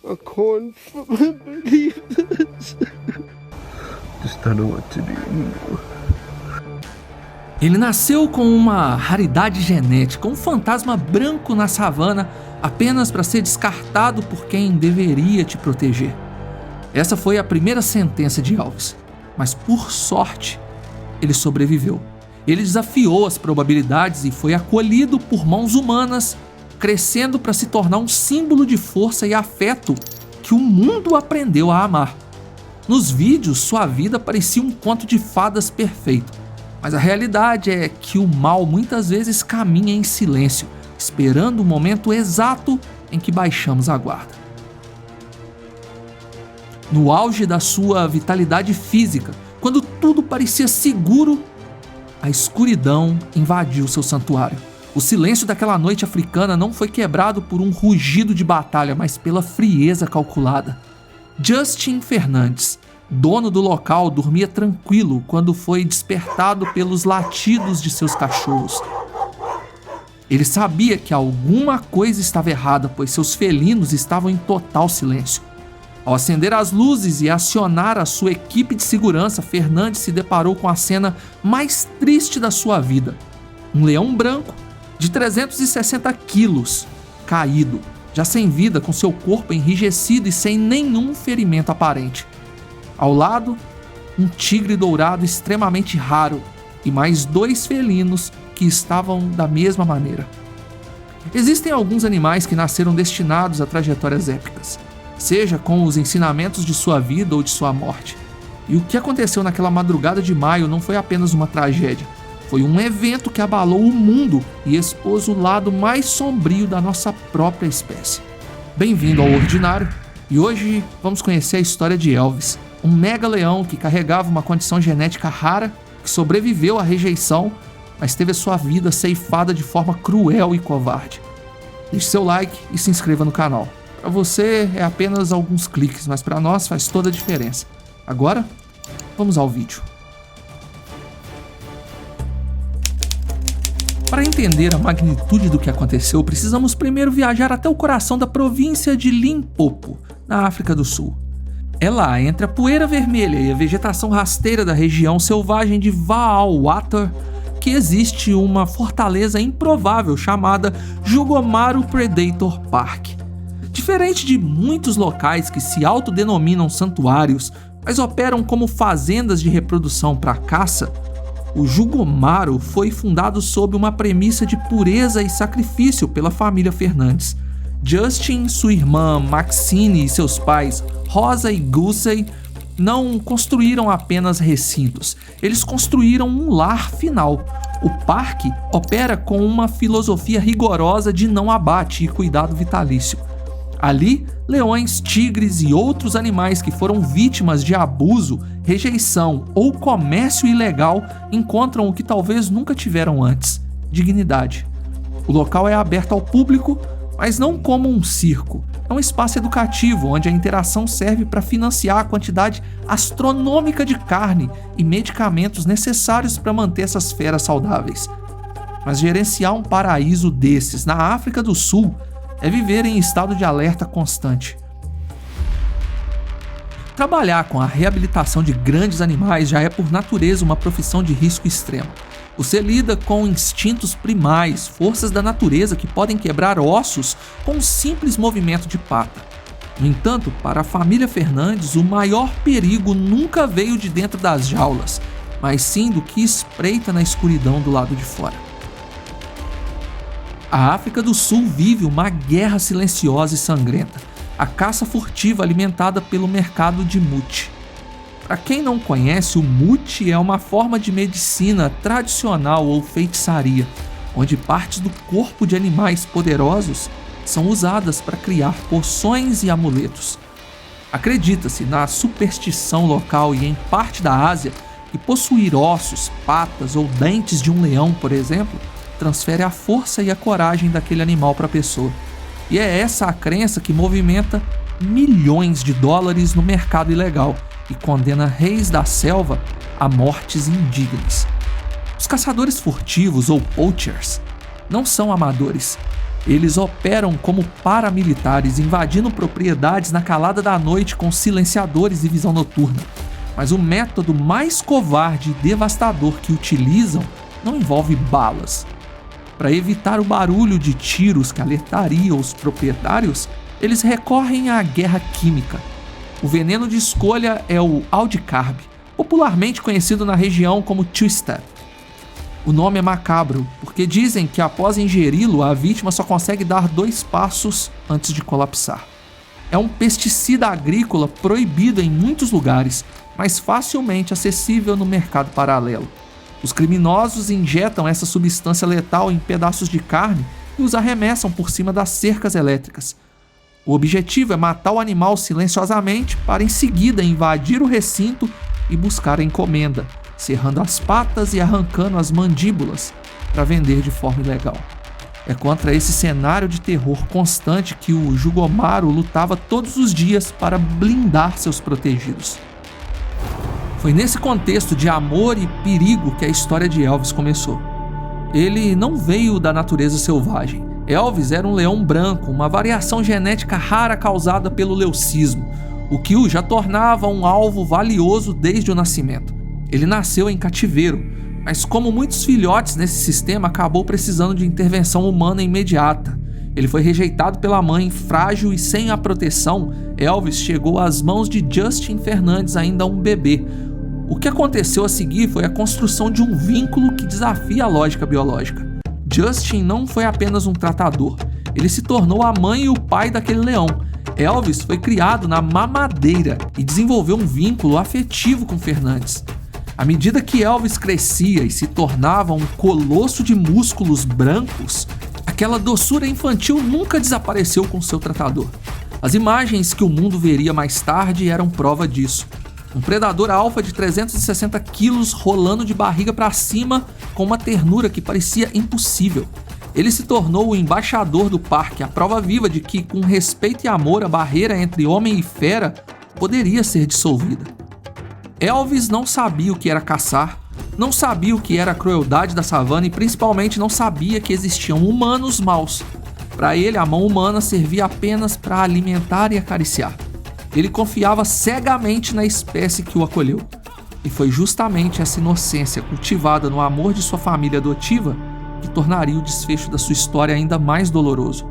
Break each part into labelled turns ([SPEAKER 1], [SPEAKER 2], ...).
[SPEAKER 1] I can't believe this. Just don't know what to do anymore.
[SPEAKER 2] Ele nasceu com uma raridade genética, um fantasma branco na savana, apenas para ser descartado por quem deveria te proteger. Essa foi a primeira sentença de Elvis, mas por sorte, ele sobreviveu. Ele desafiou as probabilidades e foi acolhido por mãos humanas, crescendo para se tornar um símbolo de força e afeto que o mundo aprendeu a amar. Nos vídeos, sua vida parecia um conto de fadas perfeito, mas a realidade é que o mal muitas vezes caminha em silêncio, esperando o momento exato em que baixamos a guarda. No auge da sua vitalidade física, quando tudo parecia seguro, a escuridão invadiu seu santuário. O silêncio daquela noite africana não foi quebrado por um rugido de batalha, mas pela frieza calculada. Justin Fernandes, dono do local, dormia tranquilo quando foi despertado pelos latidos de seus cachorros. Ele sabia que alguma coisa estava errada, pois seus felinos estavam em total silêncio. Ao acender as luzes e acionar a sua equipe de segurança, Fernandes se deparou com a cena mais triste da sua vida. Um leão branco de 360 quilos, caído, já sem vida, com seu corpo enrijecido e sem nenhum ferimento aparente. Ao lado, um tigre dourado extremamente raro e mais 2 felinos que estavam da mesma maneira. Existem alguns animais que nasceram destinados a trajetórias épicas, seja com os ensinamentos de sua vida ou de sua morte. E o que aconteceu naquela madrugada de maio não foi apenas uma tragédia, foi um evento que abalou o mundo e expôs o lado mais sombrio da nossa própria espécie. Bem-vindo ao Ordinário, e hoje vamos conhecer a história de Elvis, um mega-leão que carregava uma condição genética rara, que sobreviveu à rejeição, mas teve a sua vida ceifada de forma cruel e covarde. Deixe seu like e se inscreva no canal. Para você é apenas alguns cliques, mas para nós faz toda a diferença. Agora, vamos ao vídeo. Para entender a magnitude do que aconteceu, precisamos primeiro viajar até o coração da província de Limpopo, na África do Sul. É lá, entre a poeira vermelha e a vegetação rasteira da região selvagem de Vaal-Water, que existe uma fortaleza improvável chamada Jugomaru Predator Park. Diferente de muitos locais que se autodenominam santuários, mas operam como fazendas de reprodução para caça, o Jugomaru foi fundado sob uma premissa de pureza e sacrifício pela família Fernandes. Justin, sua irmã Maxine e seus pais Rosa e Gusey não construíram apenas recintos, eles construíram um lar final. O parque opera com uma filosofia rigorosa de não abate e cuidado vitalício. Ali, leões, tigres e outros animais que foram vítimas de abuso, rejeição ou comércio ilegal encontram o que talvez nunca tiveram antes: dignidade. O local é aberto ao público, mas não como um circo. É um espaço educativo onde a interação serve para financiar a quantidade astronômica de carne e medicamentos necessários para manter essas feras saudáveis. Mas gerenciar um paraíso desses na África do Sul é viver em estado de alerta constante. Trabalhar com a reabilitação de grandes animais já é por natureza uma profissão de risco extremo. Você lida com instintos primais, forças da natureza que podem quebrar ossos com um simples movimento de pata. No entanto, para a família Fernandes, o maior perigo nunca veio de dentro das jaulas, mas sim do que espreita na escuridão do lado de fora. A África do Sul vive uma guerra silenciosa e sangrenta, a caça furtiva alimentada pelo mercado de mute. Para quem não conhece, o mute é uma forma de medicina tradicional ou feitiçaria, onde partes do corpo de animais poderosos são usadas para criar poções e amuletos. Acredita-se na superstição local e em parte da Ásia que possuir ossos, patas ou dentes de um leão, por exemplo, transfere a força e a coragem daquele animal para a pessoa. E é essa a crença que movimenta milhões de dólares no mercado ilegal e condena reis da selva a mortes indignas. Os caçadores furtivos ou poachers não são amadores. Eles operam como paramilitares, invadindo propriedades na calada da noite com silenciadores e visão noturna. Mas o método mais covarde e devastador que utilizam não envolve balas. Para evitar o barulho de tiros que alertaria os proprietários, eles recorrem à guerra química. O veneno de escolha é o Aldicarb, popularmente conhecido na região como two-step. O nome é macabro, porque dizem que após ingeri-lo, a vítima só consegue dar 2 passos antes de colapsar. É um pesticida agrícola proibido em muitos lugares, mas facilmente acessível no mercado paralelo. Os criminosos injetam essa substância letal em pedaços de carne e os arremessam por cima das cercas elétricas. O objetivo é matar o animal silenciosamente para em seguida invadir o recinto e buscar a encomenda, serrando as patas e arrancando as mandíbulas para vender de forma ilegal. É contra esse cenário de terror constante que o Jugomaru lutava todos os dias para blindar seus protegidos. Foi nesse contexto de amor e perigo que a história de Elvis começou. Ele não veio da natureza selvagem. Elvis era um leão branco, uma variação genética rara causada pelo leucismo, o que o já tornava um alvo valioso desde o nascimento. Ele nasceu em cativeiro, mas como muitos filhotes nesse sistema, acabou precisando de intervenção humana imediata. Ele foi rejeitado pela mãe, frágil e sem a proteção. Elvis chegou às mãos de Justin Fernandes, ainda um bebê. O que aconteceu a seguir foi a construção de um vínculo que desafia a lógica biológica. Justin não foi apenas um tratador, ele se tornou a mãe e o pai daquele leão. Elvis foi criado na mamadeira e desenvolveu um vínculo afetivo com Fernandes. À medida que Elvis crescia e se tornava um colosso de músculos brancos, aquela doçura infantil nunca desapareceu com seu tratador. As imagens que o mundo veria mais tarde eram prova disso. Um predador alfa de 360 quilos rolando de barriga para cima com uma ternura que parecia impossível. Ele se tornou o embaixador do parque, a prova viva de que, com respeito e amor, a barreira entre homem e fera poderia ser dissolvida. Elvis não sabia o que era caçar, não sabia o que era a crueldade da savana e principalmente não sabia que existiam humanos maus. Para ele, a mão humana servia apenas para alimentar e acariciar. Ele confiava cegamente na espécie que o acolheu. E foi justamente essa inocência cultivada no amor de sua família adotiva que tornaria o desfecho da sua história ainda mais doloroso.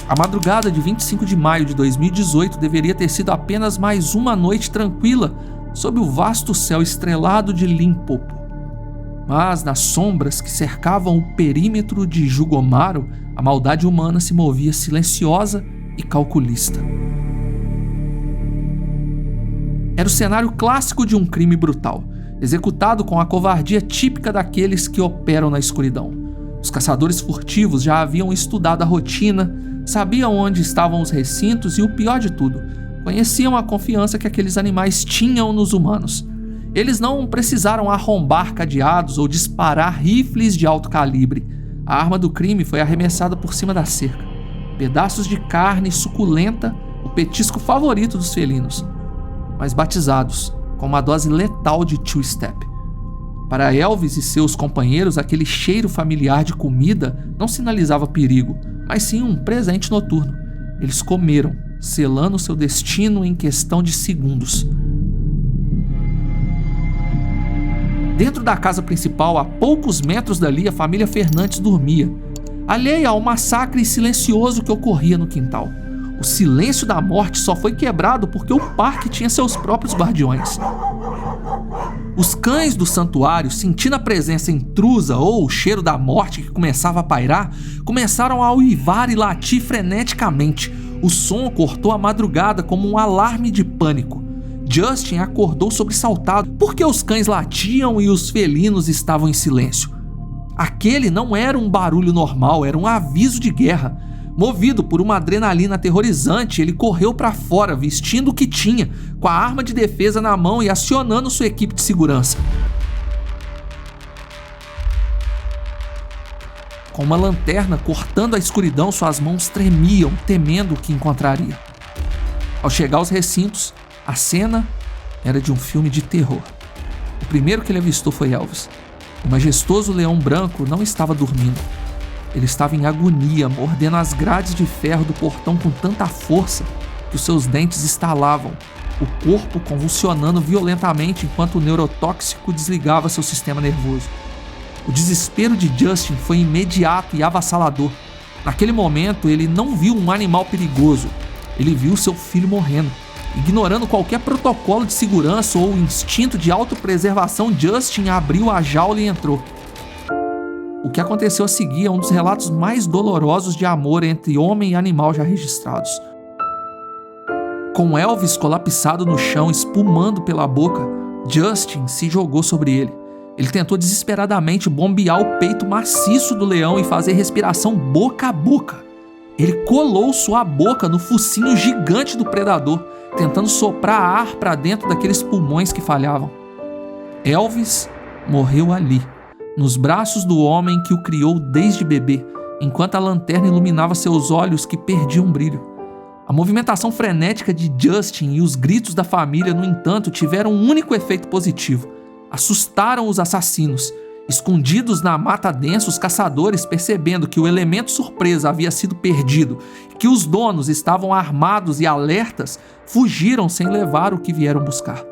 [SPEAKER 2] A madrugada de 25 de maio de 2018 deveria ter sido apenas mais uma noite tranquila sob o vasto céu estrelado de Limpopo. Mas nas sombras que cercavam o perímetro de Jugomaru, a maldade humana se movia silenciosa e calculista. Era o cenário clássico de um crime brutal, executado com a covardia típica daqueles que operam na escuridão. Os caçadores furtivos já haviam estudado a rotina, sabiam onde estavam os recintos e, o pior de tudo, conheciam a confiança que aqueles animais tinham nos humanos. Eles não precisaram arrombar cadeados ou disparar rifles de alto calibre. A arma do crime foi arremessada por cima da cerca. Pedaços de carne suculenta, o petisco favorito dos felinos, mas batizados com uma dose letal de two-step. Para Elvis e seus companheiros, aquele cheiro familiar de comida não sinalizava perigo, mas sim um presente noturno. Eles comeram, selando seu destino em questão de segundos. Dentro da casa principal, a poucos metros dali, a família Fernandes dormia, alheia ao massacre silencioso que ocorria no quintal. O silêncio da morte só foi quebrado porque o parque tinha seus próprios guardiões. Os cães do santuário, sentindo a presença intrusa ou o cheiro da morte que começava a pairar, começaram a uivar e latir freneticamente. O som cortou a madrugada como um alarme de pânico. Justin acordou sobressaltado porque os cães latiam e os felinos estavam em silêncio. Aquele não era um barulho normal, era um aviso de guerra. Movido por uma adrenalina aterrorizante, ele correu para fora, vestindo o que tinha, com a arma de defesa na mão e acionando sua equipe de segurança. Com uma lanterna cortando a escuridão, suas mãos tremiam, temendo o que encontraria. Ao chegar aos recintos, a cena era de um filme de terror. O primeiro que ele avistou foi Elvis. O majestoso leão branco não estava dormindo. Ele estava em agonia, mordendo as grades de ferro do portão com tanta força que os seus dentes estalavam, o corpo convulsionando violentamente enquanto o neurotóxico desligava seu sistema nervoso. O desespero de Justin foi imediato e avassalador. Naquele momento, ele não viu um animal perigoso, ele viu seu filho morrendo. Ignorando qualquer protocolo de segurança ou instinto de autopreservação, Justin abriu a jaula e entrou. O que aconteceu a seguir é um dos relatos mais dolorosos de amor entre homem e animal já registrados. Com Elvis colapsado no chão, espumando pela boca, Justin se jogou sobre ele. Ele tentou desesperadamente bombear o peito maciço do leão e fazer respiração boca a boca. Ele colou sua boca no focinho gigante do predador, tentando soprar ar para dentro daqueles pulmões que falhavam. Elvis morreu ali, nos braços do homem que o criou desde bebê, enquanto a lanterna iluminava seus olhos que perdiam brilho. A movimentação frenética de Justin e os gritos da família, no entanto, tiveram um único efeito positivo. Assustaram os assassinos. Escondidos na mata densa, os caçadores, percebendo que o elemento surpresa havia sido perdido e que os donos estavam armados e alertas, fugiram sem levar o que vieram buscar.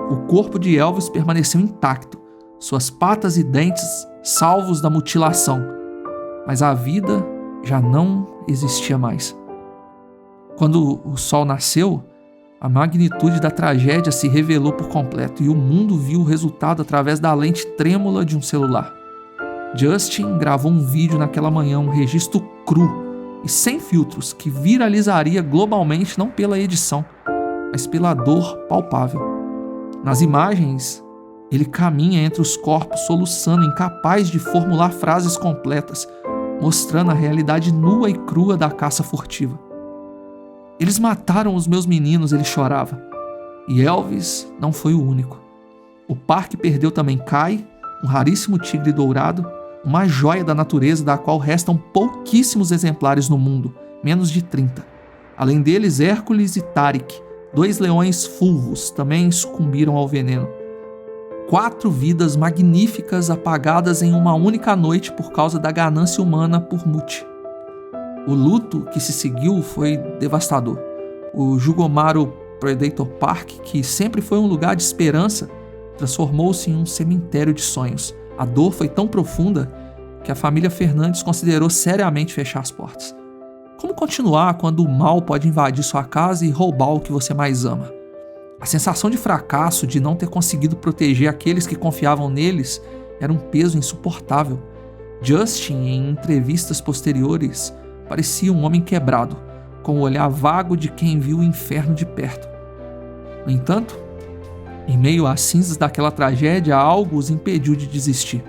[SPEAKER 2] O corpo de Elvis permaneceu intacto, suas patas e dentes salvos da mutilação, mas a vida já não existia mais. Quando o sol nasceu, a magnitude da tragédia se revelou por completo e o mundo viu o resultado através da lente trêmula de um celular. Justin gravou um vídeo naquela manhã, um registro cru e sem filtros que viralizaria globalmente não pela edição, mas pela dor palpável. Nas imagens, ele caminha entre os corpos soluçando, incapaz de formular frases completas, mostrando a realidade nua e crua da caça furtiva. Eles mataram os meus meninos, ele chorava. E Elvis não foi o único. O parque perdeu também Kai, um raríssimo tigre dourado, uma joia da natureza da qual restam pouquíssimos exemplares no mundo, menos de 30. Além deles, Hércules e Tarik, 2 leões fulvos, também sucumbiram ao veneno. 4 vidas magníficas apagadas em uma única noite por causa da ganância humana por Muti. O luto que se seguiu foi devastador. O Jugomaru Predator Park, que sempre foi um lugar de esperança, transformou-se em um cemitério de sonhos. A dor foi tão profunda que a família Fernandes considerou seriamente fechar as portas. Como continuar quando o mal pode invadir sua casa e roubar o que você mais ama? A sensação de fracasso, de não ter conseguido proteger aqueles que confiavam neles, era um peso insuportável. Justin, em entrevistas posteriores, parecia um homem quebrado, com o olhar vago de quem viu o inferno de perto. No entanto, em meio às cinzas daquela tragédia, algo os impediu de desistir.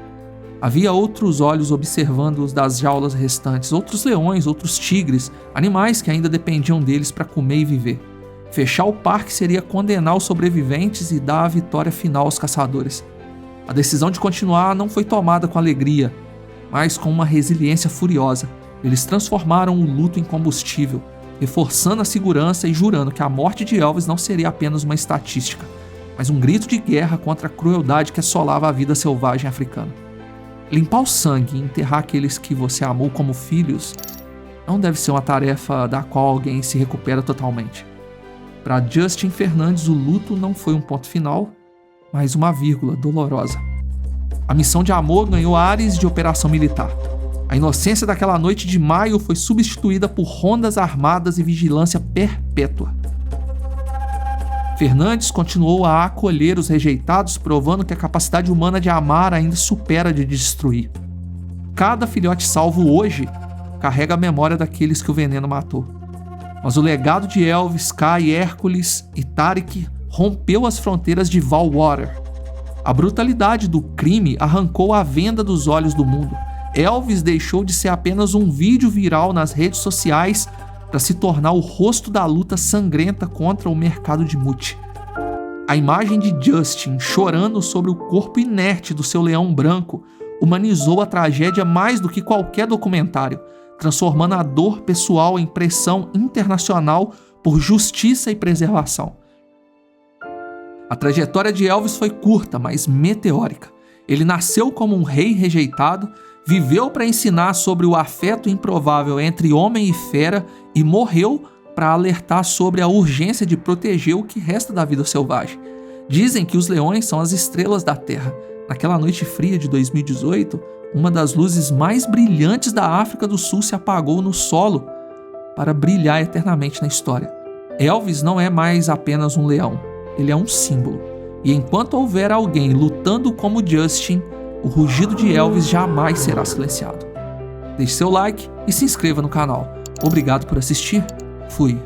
[SPEAKER 2] Havia outros olhos observando-os das jaulas restantes, outros leões, outros tigres, animais que ainda dependiam deles para comer e viver. Fechar o parque seria condenar os sobreviventes e dar a vitória final aos caçadores. A decisão de continuar não foi tomada com alegria, mas com uma resiliência furiosa. Eles transformaram o luto em combustível, reforçando a segurança e jurando que a morte de Elvis não seria apenas uma estatística, mas um grito de guerra contra a crueldade que assolava a vida selvagem africana. Limpar o sangue e enterrar aqueles que você amou como filhos não deve ser uma tarefa da qual alguém se recupera totalmente. Para Justin Fernandes, o luto não foi um ponto final, mas uma vírgula dolorosa. A missão de amor ganhou ares de operação militar. A inocência daquela noite de maio foi substituída por rondas armadas e vigilância perpétua. Fernandes continuou a acolher os rejeitados, provando que a capacidade humana de amar ainda supera a de destruir. Cada filhote salvo hoje carrega a memória daqueles que o veneno matou. Mas o legado de Elvis, Kai, Hércules e Tarik rompeu as fronteiras de Valwater. A brutalidade do crime arrancou a venda dos olhos do mundo. Elvis deixou de ser apenas um vídeo viral nas redes sociais para se tornar o rosto da luta sangrenta contra o mercado de Muti. A imagem de Justin chorando sobre o corpo inerte do seu leão branco humanizou a tragédia mais do que qualquer documentário, transformando a dor pessoal em pressão internacional por justiça e preservação. A trajetória de Elvis foi curta, mas meteórica. Ele nasceu como um rei rejeitado, viveu para ensinar sobre o afeto improvável entre homem e fera e morreu para alertar sobre a urgência de proteger o que resta da vida selvagem. Dizem que os leões são as estrelas da Terra. Naquela noite fria de 2018, uma das luzes mais brilhantes da África do Sul se apagou no solo para brilhar eternamente na história. Elvis não é mais apenas um leão, ele é um símbolo. E enquanto houver alguém lutando como Justin, o rugido de Elvis jamais será silenciado. Deixe seu like e se inscreva no canal. Obrigado por assistir. Fui.